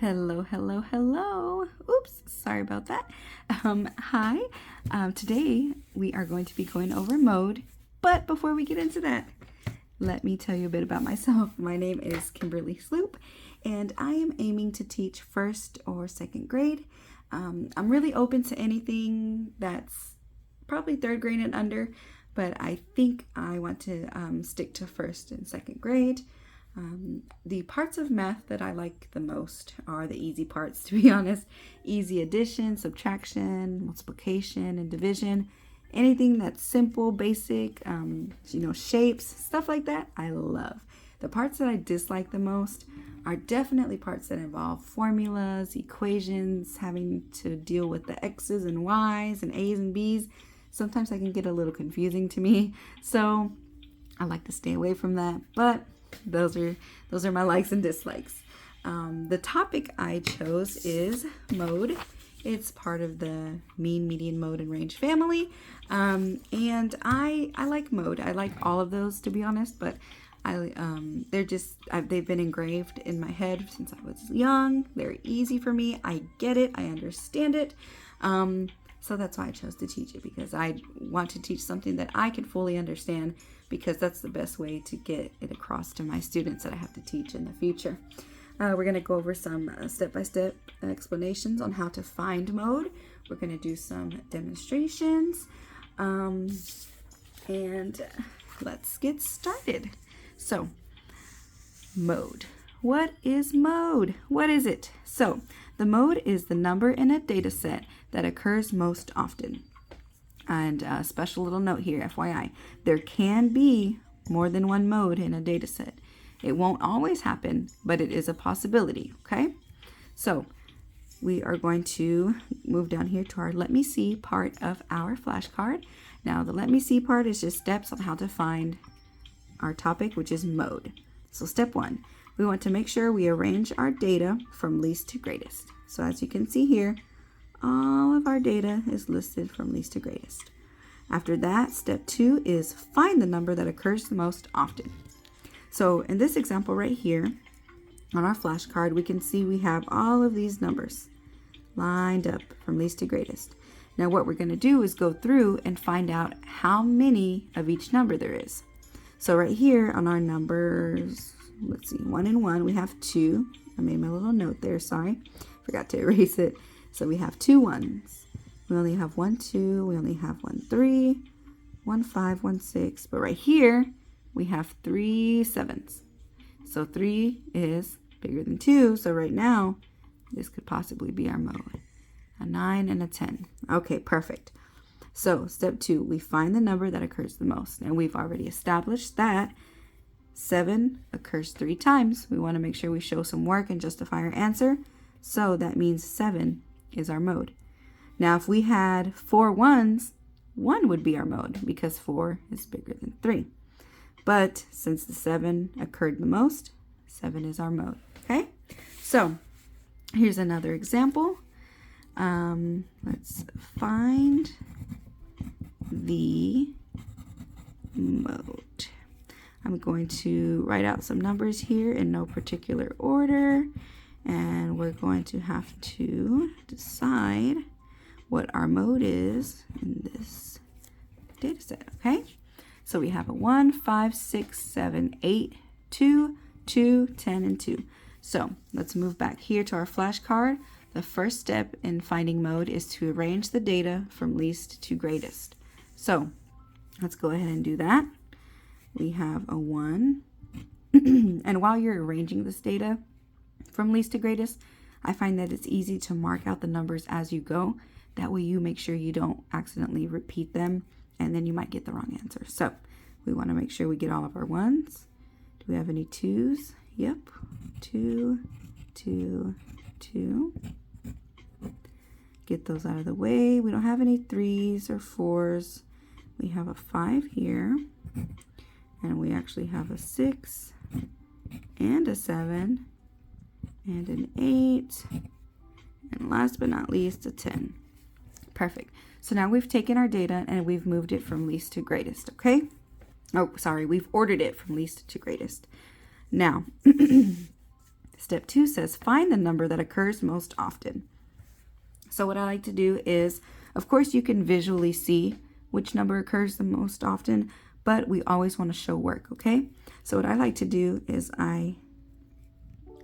Hello, hello, hello. Oops, sorry about that. Hi. Today we are going to be going over mode, but before we get into that, let me tell you a bit about myself. My name is Kimberly Sloop, and I am aiming to teach first or second grade. I'm really open to anything that's probably third grade and under, but I think I want to stick to first and second grade. The parts of math that I like the most are the easy parts, to be honest. Easy addition, subtraction, multiplication, and division. Anything that's simple, basic, shapes, stuff like that, I love. The parts that I dislike the most are definitely parts that involve formulas, equations, having to deal with the X's and Y's and A's and B's. Sometimes that can get a little confusing to me, so I like to stay away from that, but those are my likes and dislikes. The topic I chose is mode. It's part of the mean, median, mode, and range family. And I like mode. I like all of those, to be honest, but they've been engraved in my head since I was young. They're easy for me. I get it. I understand it. So that's why I chose to teach it, because I want to teach something that I can fully understand, because that's the best way to get it across to my students that I have to teach in the future. We're going to go over some step-by-step explanations on how to find mode. We're going to do some demonstrations, and let's get started. So, mode. What is mode? What is it? So, the mode is the number in a data set that occurs most often. And a special little note here, FYI, there can be more than one mode in a data set. It won't always happen, but it is a possibility, okay? So we are going to move down here to our Let Me See part of our flashcard. Now, the Let Me See part is just steps on how to find our topic, which is mode. So step 1, we want to make sure we arrange our data from least to greatest. So as you can see here, all of our data is listed from least to greatest. After that, step 2 is find the number that occurs the most often. So in this example right here, on our flashcard, we can see we have all of these numbers lined up from least to greatest. Now what we're going to do is go through and find out how many of each number there is. So right here on our numbers, let's see, 1 and 1, we have 2. I made my little note there, sorry. Forgot to erase it. So we have 2 1s. We only have 1 2. We only have 1 3, 1 5, 1 6. But right here, we have 3 7s. So 3 is bigger than 2. So right now, this could possibly be our mode. A 9 and a 10. Okay, perfect. So step 2, we find the number that occurs the most. And we've already established that 7 occurs 3 times. We want to make sure we show some work and justify our answer. So that means 7 is our mode. Now, if we had 4 1s, 1 would be our mode, because 4 is bigger than 3. But since the 7 occurred the most, 7 is our mode. Okay? So here's another example. Let's find the mode. I'm going to write out some numbers here in no particular order. And we're going to have to decide what our mode is in this data set, okay? So we have a 1, 5, 6, 7, 8, 2, 2, 10, and 2. So let's move back here to our flashcard. The first step in finding mode is to arrange the data from least to greatest. So let's go ahead and do that. We have a 1. And while you're arranging this data from least to greatest, I find that it's easy to mark out the numbers as you go. That way you make sure you don't accidentally repeat them, and then you might get the wrong answer. So we want to make sure we get all of our 1s. Do we have any 2s? Yep. 2, 2, 2. Get those out of the way. We don't have any 3s or 4s. We have a 5 here. And we actually have a 6 and a 7. And an 8, and last but not least, a 10. Perfect. So now we've taken our data and we've moved it from least to greatest, okay? Oh, sorry, we've ordered it from least to greatest. Now, Step 2 says find the number that occurs most often. So what I like to do is, of course, you can visually see which number occurs the most often, but we always want to show work, okay? So what I like to do is I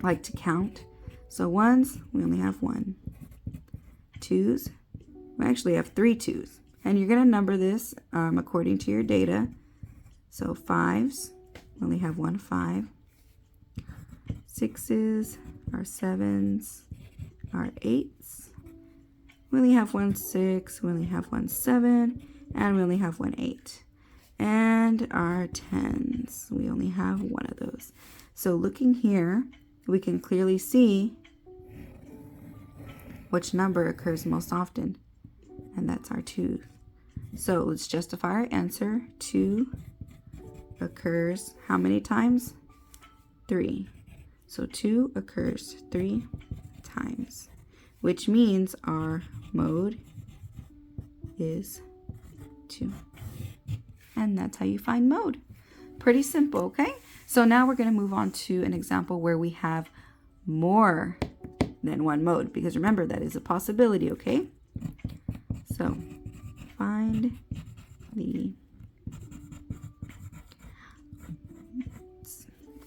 like to count. So ones, we only have 1. Twos, we actually have 3 twos. And you're going to number this according to your data. So fives, we only have 1 5. Sixes, our 7s, our 8s. We only have 1 6, we only have 1 7, and we only have 1 8. And our 10s, we only have 1 of those. So looking here, we can clearly see which number occurs most often, and that's our 2. So let's justify our answer. 2 occurs how many times? 3. So 2 occurs 3 times, which means our mode is 2. And that's how you find mode. Pretty simple, okay? So now we're going to move on to an example where we have more than one mode, because remember, that is a possibility, okay? So find the...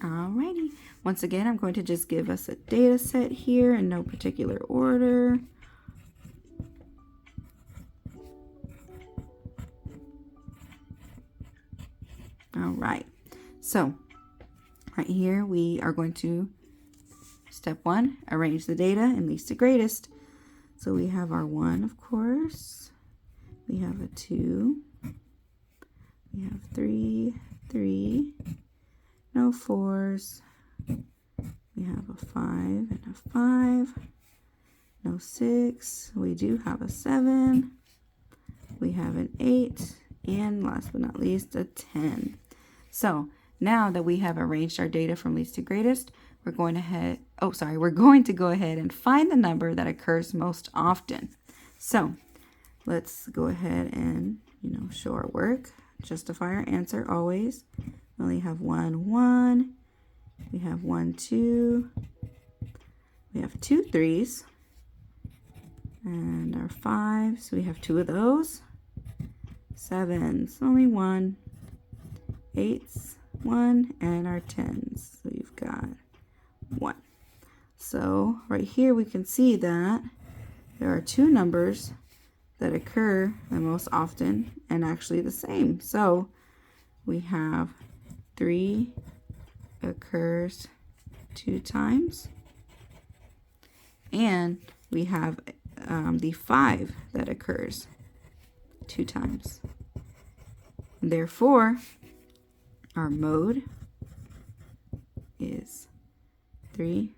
Alrighty. Once again, I'm going to just give us a data set here in no particular order. All right. So right here, we are going to, step 1, arrange the data in least to greatest. So we have our 1, of course. We have a 2. We have 3, 3. No 4s. We have a 5 and a 5. No 6. We do have a 7. We have an 8. And last but not least, a 10. So now that we have arranged our data from least to greatest, we're going to go ahead and find the number that occurs most often. So let's go ahead and, show our work. Justify our answer always. We only have 1 1. We have 1 2. We have 2 3s. And our 5s, we have 2 of those. 7s, only 1. 8s, 1. And our 10s, so you've got 1. So right here we can see that there are 2 numbers that occur the most often and actually the same. So we have 3 occurs 2 times, and we have the 5 that occurs 2 times. Therefore, our mode is 3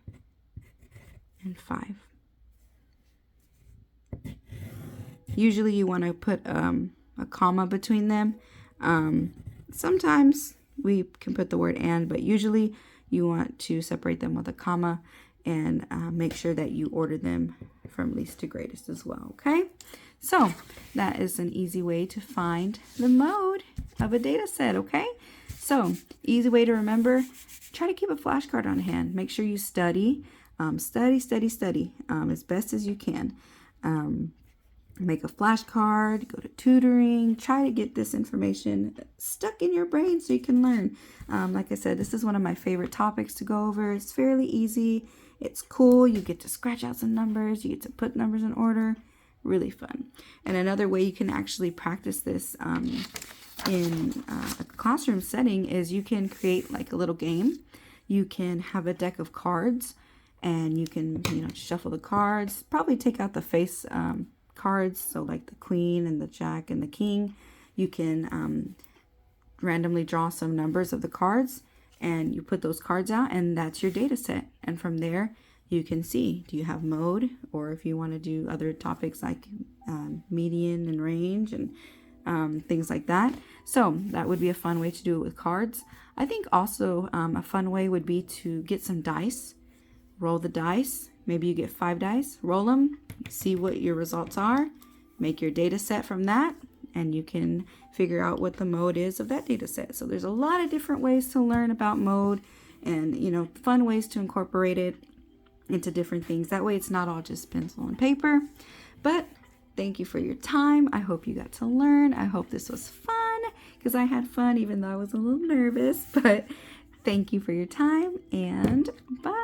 and 5. Usually you want to put a comma between them. Sometimes we can put the word and, but usually you want to separate them with a comma and make sure that you order them from least to greatest as well, okay? So that is an easy way to find the mode of a data set, okay? So easy way to remember, try to keep a flashcard on hand. Make sure you study, study as best as you can. Make a flashcard, go to tutoring, try to get this information stuck in your brain so you can learn. Like I said, this is one of my favorite topics to go over. It's fairly easy. It's cool. You get to scratch out some numbers. You get to put numbers in order. Really fun. And another way you can actually practice this in a classroom setting is you can create like a little game. You can have a deck of cards and you can, shuffle the cards, probably take out the face cards, so like the queen and the jack and the king. You can randomly draw some numbers of the cards and you put those cards out, and that's your data set. And from there you can see, do you have mode, or if you want to do other topics like median and range and things like that. So that would be a fun way to do it with cards. I think also a fun way would be to get some dice, roll the dice. Maybe you get 5 dice, roll them, see what your results are, make your data set from that, and you can figure out what the mode is of that data set. So there's a lot of different ways to learn about mode and, fun ways to incorporate it into different things. That way it's not all just pencil and paper. But thank you for your time. I hope you got to learn. I hope this was fun, because I had fun even though I was a little nervous. But thank you for your time, and bye.